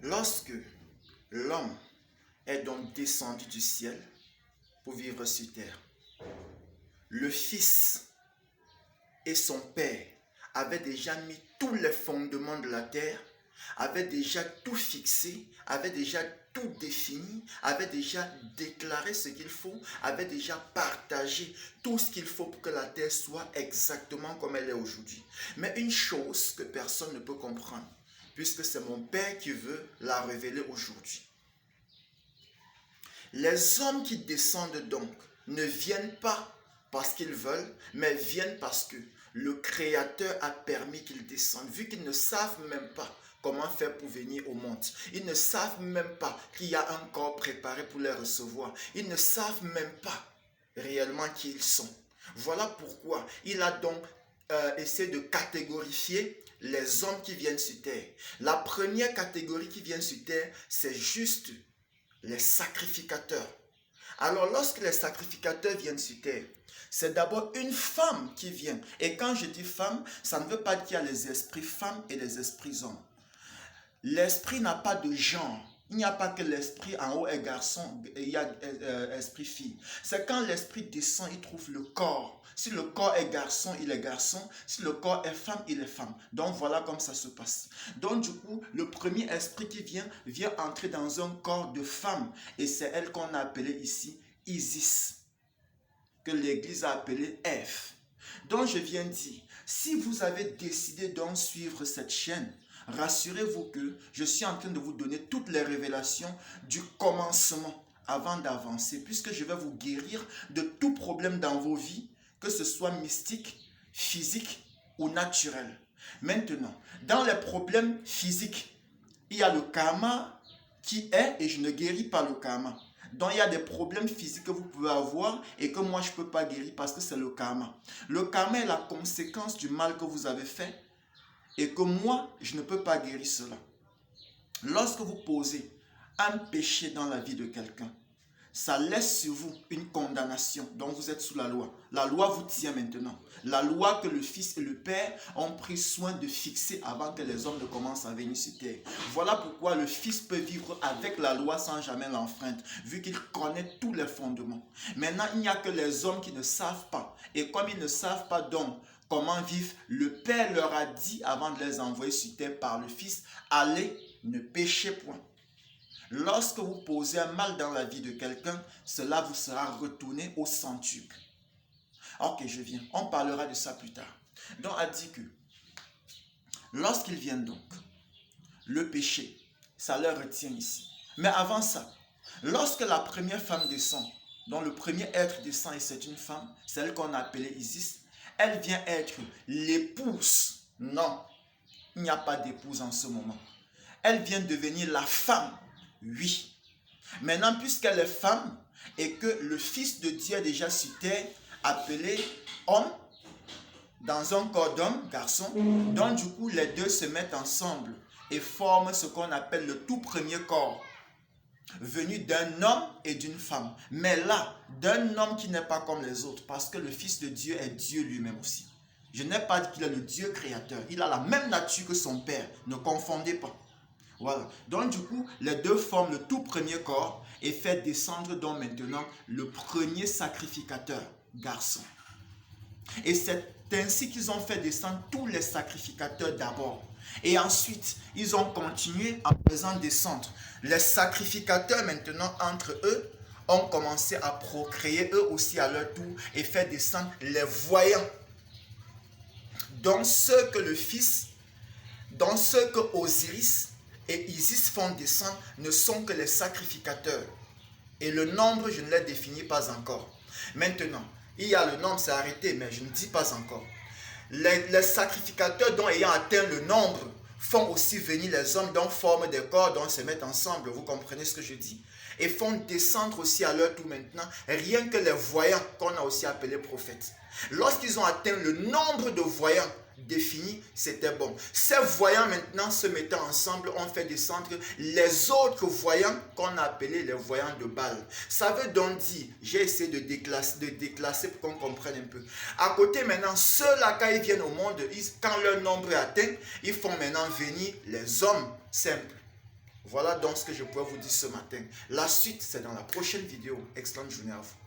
Lorsque l'homme est donc descendu du ciel pour vivre sur terre, le Fils et son Père avaient déjà mis tous les fondements de la terre, avaient déjà tout fixé, avaient déjà tout défini, avaient déjà déclaré ce qu'il faut, avaient déjà partagé tout ce qu'il faut pour que la terre soit exactement comme elle est aujourd'hui. Mais une chose que personne ne peut comprendre, puisque c'est mon Père qui veut la révéler aujourd'hui. Les hommes qui descendent donc ne viennent pas parce qu'ils veulent, mais viennent parce que le Créateur a permis qu'ils descendent, vu qu'ils ne savent même pas comment faire pour venir au monde. Ils ne savent même pas qu'il y a un corps préparé pour les recevoir. Ils ne savent même pas réellement qui ils sont. Voilà pourquoi il a donc essayé de catégorifier les hommes qui viennent sur terre. La première catégorie qui vient sur terre, c'est juste les sacrificateurs. Alors lorsque les sacrificateurs viennent sur terre, c'est d'abord une femme qui vient. Et quand je dis femme, ça ne veut pas dire qu'il y a les esprits femmes et les esprits hommes. L'esprit n'a pas de genre. Il n'y a pas que l'esprit en haut est garçon, il y a esprit fille. C'est quand l'esprit descend, il trouve le corps. Si le corps est garçon, il est garçon. Si le corps est femme, il est femme. Donc voilà comme ça se passe. Donc du coup, le premier esprit qui vient entrer dans un corps de femme. Et c'est elle qu'on a appelée ici Isis, que l'Église a appelée Ève. Donc je viens dire, si vous avez décidé d'en suivre cette chaîne, rassurez-vous que je suis en train de vous donner toutes les révélations du commencement avant d'avancer, puisque je vais vous guérir de tout problème dans vos vies, que ce soit mystique, physique ou naturel. Maintenant, dans les problèmes physiques, il y a le karma qui est, et je ne guéris pas le karma. Donc il y a des problèmes physiques que vous pouvez avoir et que moi je ne peux pas guérir parce que c'est le karma. Le karma est la conséquence du mal que vous avez fait et que moi je ne peux pas guérir cela. Lorsque vous posez un péché dans la vie de quelqu'un, ça laisse sur vous une condamnation. Donc vous êtes sous la loi. La loi vous tient maintenant. La loi que le Fils et le Père ont pris soin de fixer avant que les hommes ne commencent à venir sur terre. Voilà pourquoi le Fils peut vivre avec la loi sans jamais l'enfreindre, vu qu'il connaît tous les fondements. Maintenant, il n'y a que les hommes qui ne savent pas. Et comme ils ne savent pas donc comment vivre, le Père leur a dit avant de les envoyer sur terre par le Fils, allez, ne péchez point. Lorsque vous posez un mal dans la vie de quelqu'un, cela vous sera retourné au centuple. Ok, je viens. On parlera de ça plus tard. Donc, a dit que lorsqu'ils viennent donc, le péché, ça leur retient ici. Mais avant ça, lorsque la première femme descend, dont le premier être descend et c'est une femme, celle qu'on a appelée Isis, elle vient être l'épouse. Non, il n'y a pas d'épouse en ce moment. Elle vient devenir la femme. Oui. Maintenant, puisqu'elle est femme et que le Fils de Dieu est déjà sur terre, appelé homme, dans un corps d'homme, garçon, donc du coup, les deux se mettent ensemble et forment ce qu'on appelle le tout premier corps, venu d'un homme et d'une femme. Mais là, d'un homme qui n'est pas comme les autres, parce que le Fils de Dieu est Dieu lui-même aussi. Je n'ai pas dit qu'il est le Dieu créateur. Il a la même nature que son Père. Ne confondez pas. Voilà. Donc du coup, les deux forment le tout premier corps et fait descendre donc maintenant le premier sacrificateur, garçon. Et c'est ainsi qu'ils ont fait descendre tous les sacrificateurs d'abord. Et ensuite, ils ont continué en faisant descendre. Les sacrificateurs maintenant, entre eux, ont commencé à procréer eux aussi à leur tour et fait descendre les voyants. Donc ceux que le Fils, dans ceux que Osiris et Isis font descendre ne sont que les sacrificateurs. Et le nombre, je ne l'ai défini pas encore. Maintenant, il y a le nombre, c'est arrêté, mais je ne dis pas encore. Les sacrificateurs dont ayant atteint le nombre font aussi venir les hommes dont forment des corps, dont se mettent ensemble. Vous comprenez ce que je dis? Et font descendre aussi à leur tour maintenant, rien que les voyants qu'on a aussi appelés prophètes. Lorsqu'ils ont atteint le nombre de voyants défini, c'était bon. Ces voyants maintenant se mettant ensemble ont fait descendre les autres voyants qu'on a appelés les voyants de Baal. Ça veut donc dire, j'ai essayé de déclasser pour qu'on comprenne un peu. À côté maintenant, ceux-là quand ils viennent au monde, quand leur nombre est atteint, ils font maintenant venir les hommes simples. Voilà donc ce que je pourrais vous dire ce matin. La suite, c'est dans la prochaine vidéo. Excellente journée à vous.